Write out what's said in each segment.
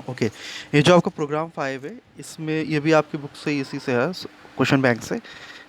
Okay. ये जो आपका प्रोग्राम 5 है, इसमें ये भी आपकी बुक से इसी से है, क्वेश्चन बैंक से।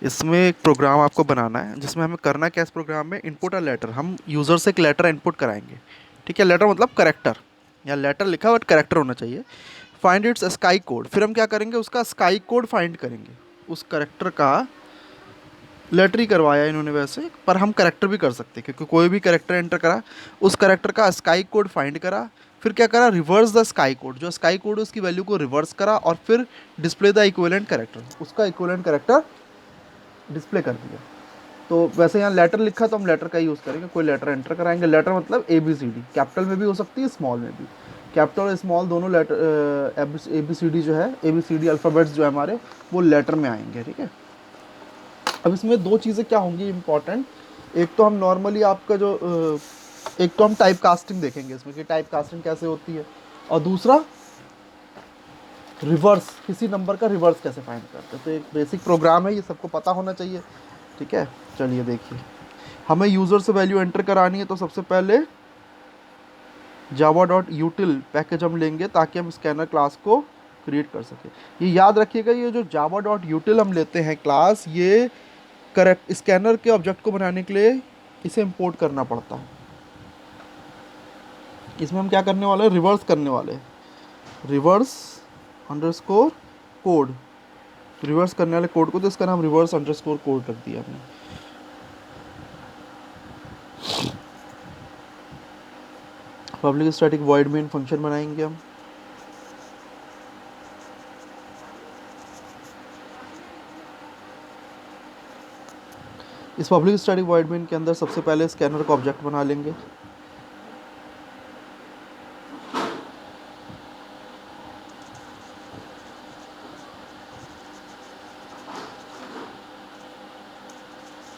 इसमें एक प्रोग्राम आपको बनाना है जिसमें हमें करना क्या है, इस प्रोग्राम में इनपुट और लेटर, हम यूज़र से एक लेटर इनपुट कराएंगे। ठीक है, लेटर मतलब करेक्टर, या लेटर लिखा बट करेक्टर होना चाहिए। फाइंड इट्स स्काई कोड, फिर हम क्या करेंगे, उसका स्काई कोड फाइंड करेंगे। उस करेक्टर का लेटर ही करवाया इन्होंने वैसे, पर हम करेक्टर भी कर सकते हैं क्योंकि कोई भी करेक्टर एंटर करा, उस करेक्टर का स्काई कोड फाइंड करा। फिर क्या करा, रिवर्स द स्काई कोड, जो स्काई कोड है उसकी वैल्यू को रिवर्स करा, और फिर डिस्प्ले द इक्विवेलेंट करेक्टर, उसका इक्विवेलेंट करेक्टर डिस्प्ले कर दिया। तो वैसे यहाँ लेटर लिखा तो हम लेटर का यूज़ करेंगे, कोई लेटर एंटर कराएंगे। लेटर मतलब A B C D, capital में भी हो सकती है, स्मॉल में भी। कैपिटल और स्मॉल दोनों letter, A B C D जो है, A B C D alphabets जो है हमारे, वो लेटर में आएंगे। ठीक है, अब इसमें दो चीज़ें क्या होंगी इम्पॉर्टेंट। एक तो हम नॉर्मली आपका जो एक तो हम टाइप कास्टिंग देखेंगे इसमें कि टाइप कास्टिंग कैसे होती है, और दूसरा रिवर्स, किसी नंबर का रिवर्स कैसे फाइंड करते हैं। तो एक बेसिक प्रोग्राम है, ये सबको पता होना चाहिए। ठीक है, चलिए देखिए, हमें यूज़र से वैल्यू एंटर करानी है, तो सबसे पहले जावा डॉट यूटिल पैकेज हम लेंगे ताकि हम स्कैनर क्लास को क्रिएट कर सकें। ये याद रखिएगा, ये जो जावा डॉट यूटिल हम लेते हैं क्लास, ये करेक्ट स्कैनर के ऑब्जेक्ट को बनाने के लिए इसे इंपोर्ट करना पड़ता है। इसमें हम क्या करने वाले हैं, रिवर्स करने वाले हैं, रिवर्स अंडरस्कोर कोड, रिवर्स करने वाले कोड को, तो इसका नाम रिवर्स अंडरस्कोर कोड रख दिया हमने। Public static void main function बनाएंगे हम। इस पब्लिक स्टैटिक वॉइड मेन के अंदर सबसे पहले स्कैनर का ऑब्जेक्ट बना लेंगे।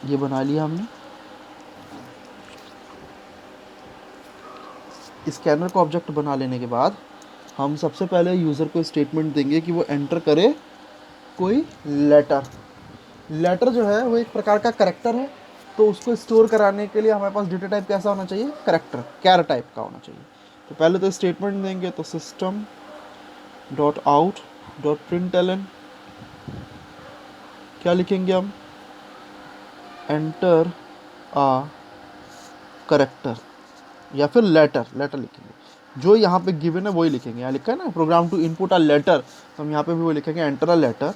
ये बना लिया हमने। स्कैनर का ऑब्जेक्ट बना लेने के बाद हम सबसे पहले यूज़र को स्टेटमेंट देंगे कि वो एंटर करे कोई लेटर। लेटर जो है वो एक प्रकार का करेक्टर है, तो उसको स्टोर कराने के लिए हमारे पास डेटा टाइप कैसा होना चाहिए, करेक्टर, कैर टाइप का होना चाहिए। तो पहले तो स्टेटमेंट देंगे, तो system dot out dot println, क्या लिखेंगे हम, एंटर आ करेक्टर, या फिर लेटर, लेटर लिखेंगे। जो यहाँ पे गिवन है वही लिखेंगे, यहाँ लिखा है ना program to input a letter, तो हम यहाँ पे भी वो लिखेंगे, एंटर अ लेटर।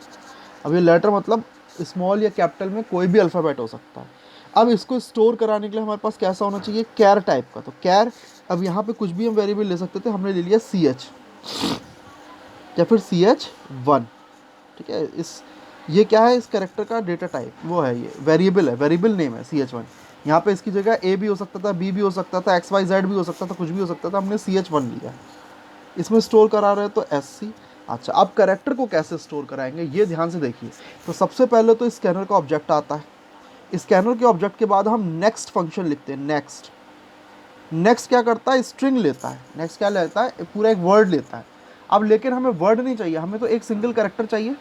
अब ये लेटर मतलब स्मॉल या कैपिटल में कोई भी अल्फ़ाबेट हो सकता है। अब इसको स्टोर कराने के लिए हमारे पास कैसा होना चाहिए, कैर टाइप का। तो कैर, अब यहाँ पे कुछ भी हम वेरिएबल ले सकते थे, हमने ले लिया सी एच या फिर सी एच वन। ठीक है, इस ये क्या है, इस कैरेक्टर का डेटा टाइप वो है, ये वेरिएबल है, वेरिएबल नेम है सी एच वन। यहाँ पे इसकी जगह ए भी हो सकता था, बी भी हो सकता था, एक्स वाई जेड भी हो सकता था, कुछ भी हो सकता था, हमने सी एच वन लिया। इसमें स्टोर करा रहे हैं तो एस सी। अच्छा, अब कैरेक्टर को कैसे स्टोर कराएंगे ये ध्यान से देखिए। तो सबसे पहले तो स्कैनर का ऑब्जेक्ट आता है। स्कैनर के ऑब्जेक्ट के बाद हम नेक्स्ट फंक्शन लिखते हैं, नेक्स्ट। नेक्स्ट क्या करता है, स्ट्रिंग लेता है। नेक्स्ट क्या लेता है, पूरा एक वर्ड लेता है। अब लेकिन हमें वर्ड नहीं चाहिए, हमें तो एक सिंगल कैरेक्टर चाहिए।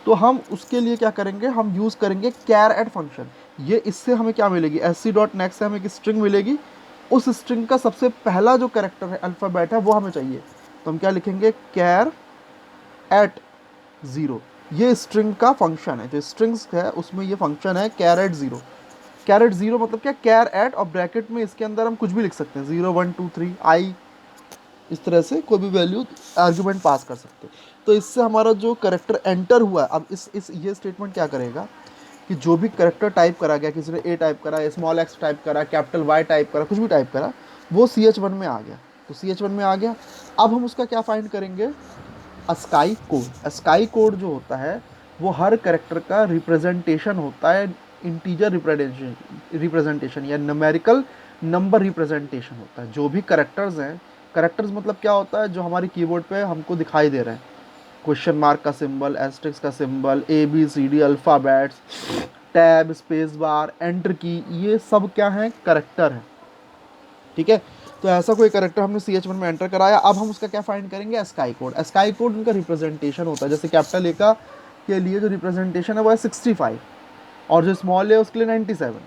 तो हम उसके लिए क्या करेंगे, हम यूज़ करेंगे कैर एड फंक्शन। ये इससे हमें क्या मिलेगी, एस सी डॉट नेक्स्ट से हमें एक स्ट्रिंग मिलेगी। उस स्ट्रिंग का सबसे पहला जो कैरेक्टर है, अल्फ़ाबेट है, वो हमें चाहिए। तो हम क्या लिखेंगे, कैर एट ज़ीरो। ये स्ट्रिंग का फंक्शन है, जो स्ट्रिंग्स है उसमें ये फंक्शन है char at zero. Char at zero मतलब क्या, कैर एट और ब्रैकेट में इसके अंदर हम कुछ भी लिख सकते हैं, 0 1 2 3 आई, इस तरह से कोई भी वैल्यू आर्ग्यूमेंट पास कर सकते हैं। तो इससे हमारा जो करेक्टर एंटर हुआ, अब इस ये स्टेटमेंट क्या करेगा कि जो भी करेक्टर टाइप करा गया, किसी ने ए टाइप करा, स्मॉल एक्स टाइप करा, कैपिटल वाई टाइप करा, कुछ भी टाइप करा, वो सी एच वन में आ गया। तो सी एच वन में आ गया। अब हम उसका क्या फाइंड करेंगे, स्काई कोड। स्काई कोड जो होता है वो हर करेक्टर का रिप्रेजेंटेशन होता है, इंटीजर रिप्रेजेंटेशन या न्यूमेरिकल नंबर रिप्रेजेंटेशन होता है। जो भी करेक्टर्स हैं, करेक्टर्स मतलब क्या होता है, जो हमारी कीबोर्ड पे हमको दिखाई दे रहे हैं, क्वेश्चन मार्क का सिंबल, एस्टेरिस्क का symbol, A B C D alphabets, tab, space bar, enter की, ये सब क्या है, करेक्टर है। ठीक है, तो ऐसा कोई करेक्टर हमने सी एच वन में एंटर कराया। अब हम उसका क्या फाइंड करेंगे, स्काई कोड। स्काई कोड उनका रिप्रेजेंटेशन होता है, जैसे कैपिटल ए का के लिए जो रिप्रेजेंटेशन है वो है 65, और जो स्मॉल है उसके लिए 97।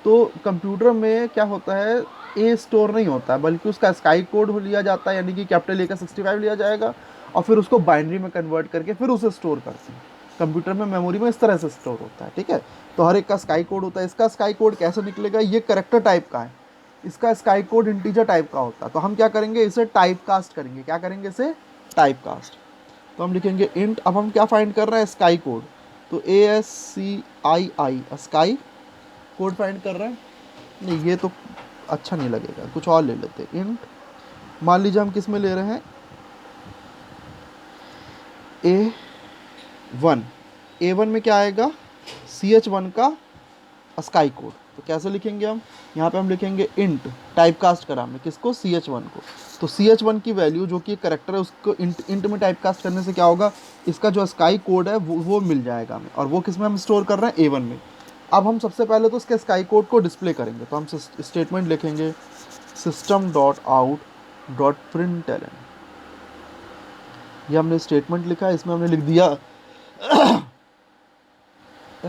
तो कंप्यूटर में क्या होता है, ए स्टोर नहीं होता है, बल्कि उसका स्काई कोड लिया जाता है, यानी कि कैपिटल ए का 65 लिया जाएगा और फिर उसको बाइनरी में कन्वर्ट करके फिर उसे स्टोर करते हैं। कंप्यूटर में मेमोरी में इस तरह से स्टोर होता है, ठीक है। तो हर एक का स्काई कोड होता है। इसका स्काई कोड कैसे निकलेगा, ये करेक्टर टाइप का है, इसका स्काई कोड इंटीजर टाइप का होता है। तो हम क्या करेंगे, इसे टाइप कास्ट करेंगे। क्या करेंगे, इसे टाइप कास्ट। तो हम लिखेंगे इंट। अब हम क्या फाइंड कर रहे हैं, स्काई कोड। तो ASCII स्काई कोड फाइंड कर रहे हैं। नहीं, ये तो अच्छा नहीं लगेगा, कुछ और ले लेते हैं। इंट, मान लीजिए हम किस में ले रहे हैं, A1। A1 में क्या आएगा, CH1 का स्काई कोड। तो कैसे लिखेंगे हम, यहाँ पे हम लिखेंगे इंट, टाइप कास्ट करा हमने किसको, CH1 को। तो CH1 की वैल्यू जो कि करेक्टर है उसको इंट में टाइप कास्ट करने से क्या होगा, इसका जो स्काई कोड है वो मिल जाएगा हमें। और वो किस में हम स्टोर कर रहे हैं, A1 में। अब हम सबसे पहले तो उसके स्काई कोड को डिस्प्ले करेंगे। तो हम स्टेटमेंट लिखेंगे system.out.println। ये हमने स्टेटमेंट लिखा है, इसमें हमने लिख दिया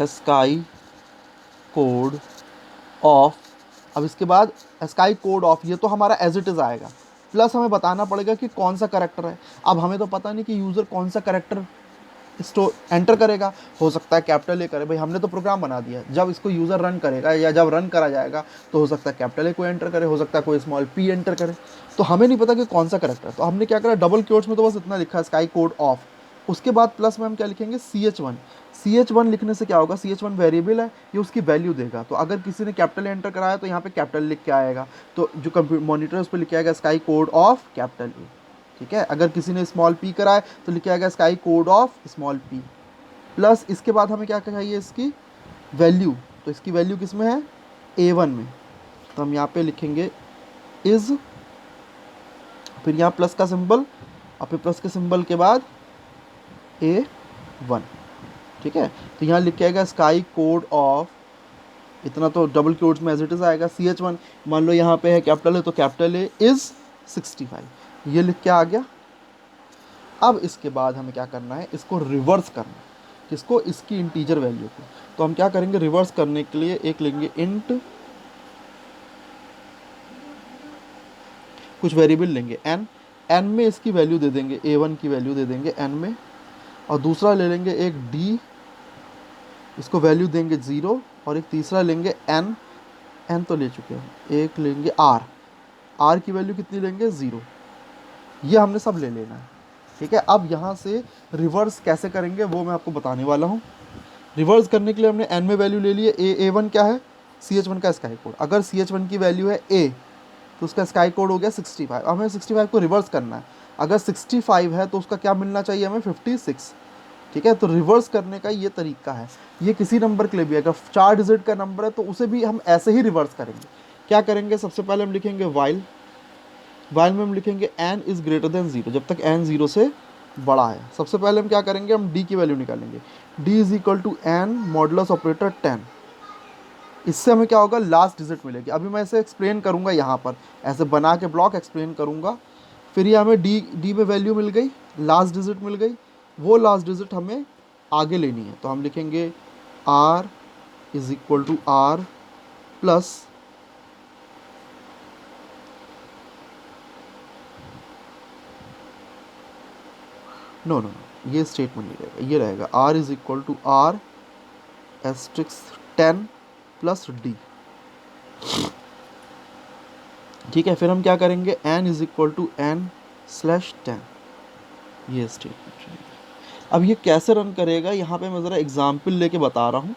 स्काई कोड ऑफ। अब इसके बाद स्काई कोड ऑफ, ये तो हमारा एज इट इज़ आएगा, प्लस हमें बताना पड़ेगा कि कौन सा करेक्टर है। अब हमें तो पता नहीं कि यूज़र कौन सा करेक्टर स्टोर एंटर करेगा। हो सकता है कैपिटल ए करे, भाई हमने तो प्रोग्राम बना दिया, जब इसको यूज़र रन करेगा या जब रन करा जाएगा तो हो सकता है कैपिटल ए को एंटर करे, हो सकता है कोई स्मॉल p एंटर करे। तो हमें नहीं पता कि कौन सा करेक्टर। तो हमने क्या करा, डबल क्योट्स में तो बस इतना लिखा है, स्काई कोड ऑफ। उसके बाद प्लस में हम क्या लिखेंगे, CH1। CH1 लिखने से क्या होगा, CH1 वेरिएबल है, ये उसकी वैल्यू देगा। तो अगर किसी ने कैपिटल एंटर कराया तो यहाँ पे कैपिटल लिख के आएगा, तो जो कंप्यूटर मॉनिटर उस पर लिख के आएगा sky code of capital A, ठीक है। अगर किसी ने स्मॉल p कराया तो लिख के आएगा sky code of small p। Plus इसके बाद हमें क्या चाहिए, इसकी वैल्यू। तो इसकी वैल्यू किस में है, A1 में। तो हम यहाँ पे लिखेंगे इज़, फिर यहाँ प्लस का सिंबल और फिर प्लस के सिंबल के बाद A1, ठीक है। तो यहाँ लिख के आएगा स्काई कोड ऑफ, इतना तो डबल कोड्स में एज इट इज आएगा, CH1। मान लो यहाँ पे है कैपिटल है तो कैपिटल ए इज़ 65, ये लिख के आ गया। अब इसके बाद हमें क्या करना है, इसको रिवर्स करना है, किसको, इसकी इंटीजर वैल्यू को। तो हम क्या करेंगे, रिवर्स करने के लिए एक लेंगे इंट, कुछ वेरिएबल लेंगे n में इसकी वैल्यू दे देंगे, A1 की वैल्यू दे देंगे n में। और दूसरा ले लेंगे एक d, इसको वैल्यू देंगे 0। और एक तीसरा लेंगे n तो ले चुके हैं, एक लेंगे r की वैल्यू कितनी लेंगे, 0। ये हमने सब ले लेना है, ठीक है। अब यहाँ से रिवर्स कैसे करेंगे वो मैं आपको बताने वाला हूँ। रिवर्स करने के लिए हमने n में वैल्यू ले ली है, A1 क्या है, CH1 का स्काई कोड। अगर CH1 की वैल्यू है a तो उसका स्काई कोड हो गया 65। अब हमें 65 को रिवर्स करना है। अगर 65 है तो उसका क्या मिलना चाहिए हमें, 56, ठीक है। तो रिवर्स करने का ये तरीका है। ये किसी नंबर के लिए भी, अगर 4 डिजिट का नंबर है तो उसे भी हम ऐसे ही रिवर्स करेंगे। क्या करेंगे, सबसे पहले हम लिखेंगे वाइल में हम लिखेंगे n इज़ ग्रेटर देन 0, जब तक n 0 से बड़ा है। सबसे पहले हम क्या करेंगे, हम d की वैल्यू निकालेंगे, d is equal to n modulus operator 10। इससे हमें क्या होगा, लास्ट डिजिट मिलेगी। अभी मैं इसे एक्सप्लेन करूंगा, यहाँ पर ऐसे बना के ब्लॉक एक्सप्लेन करूंगा। फिर ये हमें d में वैल्यू मिल गई, लास्ट डिजिट मिल गई, वो लास्ट डिजिट हमें आगे लेनी है। तो हम लिखेंगे r is equal to r plus no, ये स्टेटमेंट नहीं रहेगा, ये रहेगा r is equal to r asterisk 10 प्लस d, ठीक है। फिर हम क्या करेंगे, n is equal to n/10, ये स्टेटमेंट रहेगा। अब ये कैसे रन करेगा, यहाँ पे मैं ज़रा एग्जाम्पल लेके बता रहा हूँ।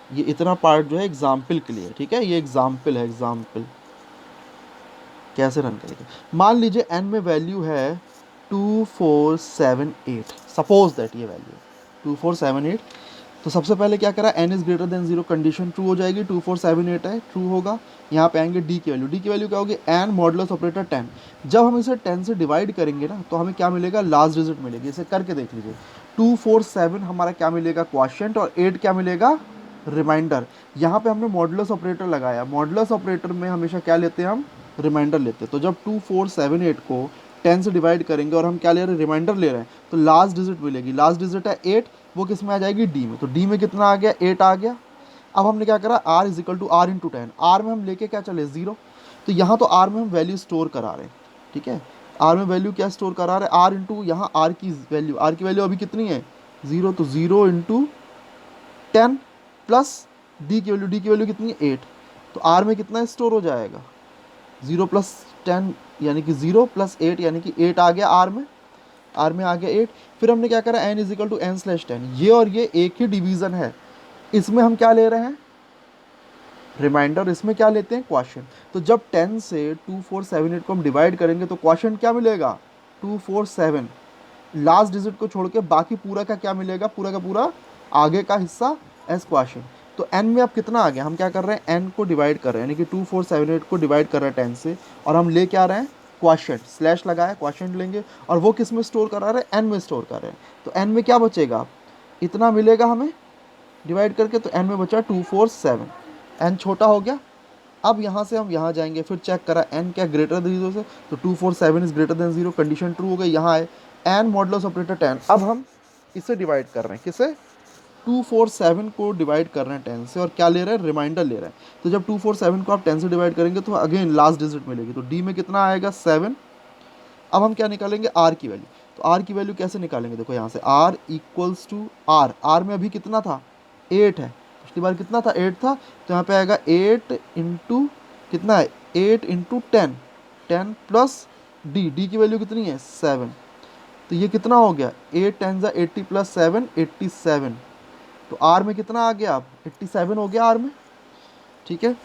ये इतना पार्ट जो है एग्जाम्पल के लिए, ठीक है, ये एग्जाम्पल है। एग्जाम्पल कैसे रन करेगा, मान लीजिए n में वैल्यू है 2478, सपोज दैट ये वैल्यू 2478। तो सबसे पहले क्या करा, n is greater than 0, condition true हो जाएगी, 2478 है, ट्रू होगा। यहाँ पे आएंगे d की वैल्यू क्या होगी, n मॉडुलस ऑपरेटर 10। जब हम इसे 10 से डिवाइड करेंगे ना तो हमें क्या मिलेगा, लास्ट डिजिट मिलेगी। इसे करके देख लीजिए, 247 हमारा क्या मिलेगा, क्वोशिएंट, और 8 क्या मिलेगा, रिमाइंडर। यहाँ पे हमने मॉडुलस ऑपरेटर लगाया, मॉडुलस ऑपरेटर में हमेशा क्या लेते हैं हम, रिमाइंडर लेते हैं। तो जब 2478 को 10 से डिवाइड करेंगे और हम क्या ले रहे हैं, रिमाइंडर ले रहे हैं, तो लास्ट डिजिट मिलेगी। लास्ट डिजिट है 8, वो किस में आ जाएगी, डी में। तो डी में कितना आ गया, 8 आ गया। अब हमने क्या करा, r is equal to r into 10, r में हम लेके क्या चले, 0। तो यहाँ तो आर में हम वैल्यू स्टोर करा रहे हैं, ठीक है। आर में वैल्यू क्या स्टोर करा रहे हैं, आर इंटू यहाँ आर की वैल्यू अभी कितनी है 0, तो 0 इंटू 10 प्लस डी की वैल्यू कितनी है 8, तो आर में कितना स्टोर हो जाएगा 0 प्लस 10 यानी कि 0 प्लस 8 यानी कि 8 आ गया आर में आ गया 8। फिर हमने क्या करा n इजिकल टू n/10, ये और ये एक ही डिवीज़न है, इसमें हम क्या ले रहे हैं रिमाइंडर, इसमें क्या लेते हैं क्वेश्चन। तो जब 10 से 2478 को हम डिवाइड करेंगे तो क्वेश्चन क्या मिलेगा 247, लास्ट डिजिट को छोड़ के बाकी पूरा का क्या मिलेगा, पूरा का पूरा आगे का हिस्सा एस क्वेश्चन। तो n में अब कितना आ गया, हम क्या कर रहे हैं n को डिवाइड कर रहे हैं, यानी कि 2478 को डिवाइड कर रहे हैं 10 से, और हम ले क्या रहे हैं क्वेश्चन, स्लैश लगाया क्वेश्चन लेंगे, और वो किस में स्टोर करा रहे हैं n में स्टोर कर रहे हैं। तो n में क्या बचेगा, इतना मिलेगा हमें डिवाइड करके, तो n में बचा 247, n छोटा हो गया। अब यहाँ से हम यहाँ जाएंगे, फिर चेक करा n क्या ग्रेटर देन 0 से, तो 247 is greater than 0, condition true हो गई। यहाँ आए n मॉडुलस ऑपरेटर 10, अब हम इसे डिवाइड कर रहे हैं, किसे 247 को डिवाइड कर रहे हैं 10 से, और क्या ले रहे हैं रिमाइंडर ले रहे हैं। तो जब 247 को आप 10 से डिवाइड करेंगे तो अगेन लास्ट डिजिट मिलेगी, तो d में कितना आएगा 7। अब हम क्या निकालेंगे r की वैल्यू, तो r की वैल्यू कैसे निकालेंगे, देखो यहाँ से r इक्वल्स टू r में अभी कितना था 8 है, पिछली बार कितना था 8 था, तो यहाँ पे आएगा 8 इंटू कितना है 8 इंटू 10 प्लस डी की वैल्यू कितनी है 7, तो ये कितना हो गया 8 10 80 प्लस 7 87, तो आर में कितना आ गया अब 87 हो गया आर में, ठीक है।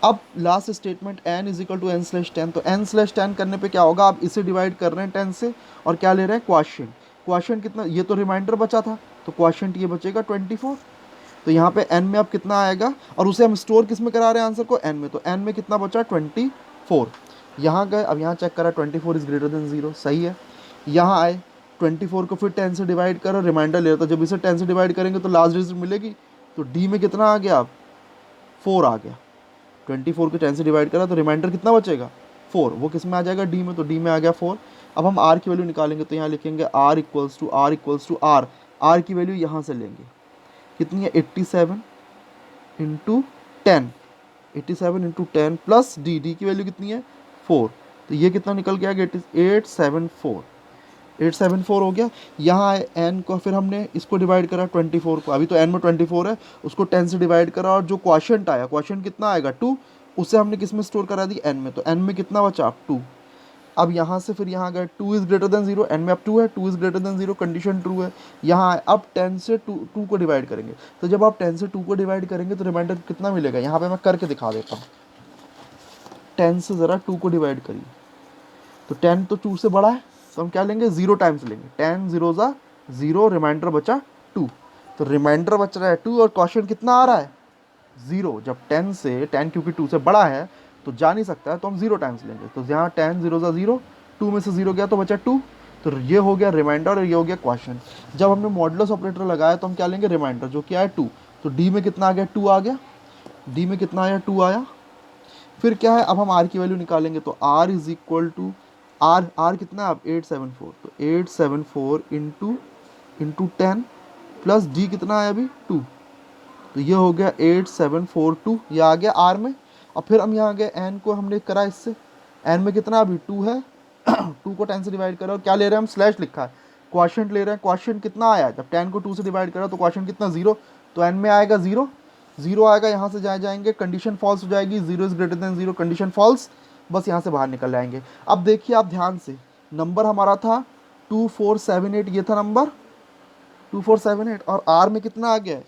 अब last statement n is equal to n/10, तो n/10 करने पे क्या होगा, आप इसे डिवाइड कर रहे हैं 10 से, और क्या ले रहे हैं क्वेश्चन कितना, ये तो रिमाइंडर बचा था, तो क्वेश्चन ये बचेगा 24। तो यहाँ पे n में अब कितना आएगा, और उसे हम स्टोर किस में करा रहे हैं आंसर को n में, तो n में कितना बचा 24। यहाँ गए, अब यहाँ चेक करा 24 इज ग्रेटर देन 0, सही है। यहाँ आए 24 को फिर 10 से डिवाइड करो, रिमाइंडर ले रहा था, जब इसे 10 से डिवाइड करेंगे तो लास्ट डिजिट मिलेगी, तो d में कितना आ गया अब 4 आ गया, 24 को 10 से डिवाइड करा तो रिमाइंडर कितना बचेगा 4, वो किस में आ जाएगा d में, तो d में आ गया 4। अब हम r की वैल्यू निकालेंगे, तो यहाँ लिखेंगे r इक्वल्स टू r की वैल्यू यहाँ से लेंगे, कितनी है 87 इंटू 10, 87 इंटू 10 प्लस डी की वैल्यू कितनी है 4, तो ये कितना निकल के आ गया 874 हो गया। यहाँ आए n को, फिर हमने इसको डिवाइड करा 24 को, अभी तो n में 24 है, उसको 10 से डिवाइड करा, और जो क्वेश्चन आया क्वेश्चन कितना आएगा 2, उसे हमने किस में स्टोर करा दी n में, तो n में कितना बचा 2। अब यहाँ से फिर यहाँ गए 2 इज़ ग्रेटर देन 0, n में अब 2 है, 2 is greater than 0, condition true है। यहाँ आए अब 10 से 2 को डिवाइड करेंगे, तो जब आप 10 से 2 को डिवाइड करेंगे तो रिमाइंडर कितना मिलेगा, यहाँ पे मैं करके दिखा देता हूँ। 10 से ज़रा 2 को डिवाइड करिए, तो 10 तो 2 से बड़ा है, तो हम क्या लेंगे 0 टाइम्स लेंगे, 10 0 ज़ा 0, रिमाइंडर बचा 2, तो रिमाइंडर बच रहा है 2, और क्वेश्चन कितना आ रहा है 0। जब 10 क्योंकि 2 से बड़ा है तो जा नहीं सकता है, तो हम 0 टाइम्स लेंगे, तो यहाँ 10 0 ज़ा 0, 2 में से 0 गया तो बचा 2, तो ये हो गया रिमाइंडर और ये हो गया क्वेश्चन। जब हमने मॉडुलस ऑपरेटर लगाया तो हम क्या लेंगे रिमाइंडर, जो क्या है 2, तो डी में कितना आ गया 2 आ गया, डी में कितना आया 2 आया। फिर क्या है, अब हम आर की वैल्यू निकालेंगे, तो R is equal to R कितना है अब 874, तो 874 इंटू 10 प्लस डी कितना है अभी 2, तो ये हो गया 8742, ये आ गया आर में। और फिर हम यहाँ गए एन को हमने करा इससे, एन में कितना अभी 2 है 2 को 10 से डिवाइड करा, और क्या ले रहे हैं हम स्लैश लिखा है क्वेश्चन ले रहे हैं, क्वेश्चन कितना आया जब 10 को 2 से डिवाइड करा तो क्वेश्चन कितना 0, तो एन में आएगा 0 आएगा, यहाँ से जाएंगे कंडीशन फॉल्स हो जाएगी, 0 is greater than 0, condition false, बस यहाँ से बाहर निकल आएंगे। अब देखिए आप ध्यान से, नंबर हमारा था 2478, ये था नंबर 2478, और आर में कितना आ गया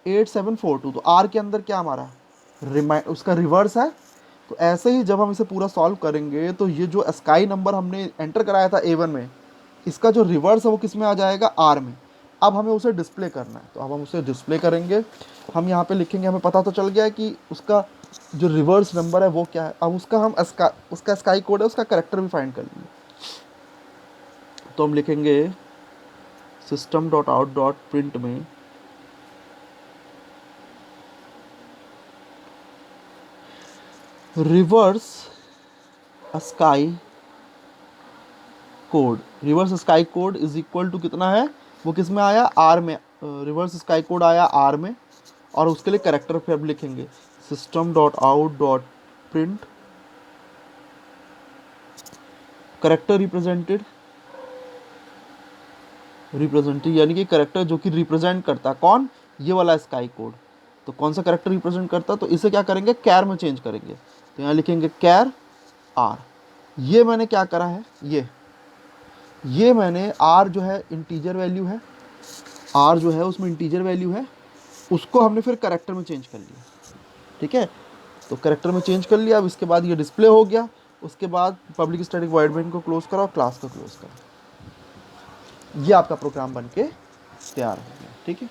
8742, तो आर के अंदर क्या हमारा उसका रिवर्स है। तो ऐसे ही जब हम इसे पूरा सॉल्व करेंगे तो ये जो स्काई नंबर हमने एंटर कराया था A1 में, इसका जो रिवर्स है वो किस में आ जाएगा आर में। अब हमें उसे डिस्प्ले करना है, तो अब हम उसे डिस्प्ले करेंगे, हम यहाँ पे लिखेंगे, हमें पता तो चल गया है कि उसका जो रिवर्स नंबर है वो क्या है। अब उसका हम उसका स्काई कोड है, उसका करेक्टर भी फाइंड कर लेंगे। तो हम लिखेंगे system.out.print में reverse sky code is equal to कितना है, वो किस में आया आर में, रिवर्स स्काई कोड आया आर में, और उसके लिए करेक्टर फिर अब लिखेंगे system.out.print करेक्टर रिप्रेजेंटेड यानी कि करेक्टर जो कि रिप्रेजेंट करता है कौन, ये वाला स्काई कोड। तो कौन सा करेक्टर रिप्रेजेंट करता है, तो इसे क्या करेंगे, कैर में चेंज करेंगे। तो यहाँ लिखेंगे कैर आर। ये मैंने क्या करा है, ये मैंने आर जो है इंटीजर वैल्यू है, आर जो है उसमें इंटीजर वैल्यू है, उसको हमने फिर करेक्टर में चेंज कर लिया। ठीक है, तो करेक्टर में चेंज कर लिया। अब इसके बाद ये डिस्प्ले हो गया। उसके बाद पब्लिक स्टैटिक वॉइड मेन को क्लोज करो, क्लास को क्लोज करो। ये आपका प्रोग्राम बन के तैयार हो गया। ठीक है।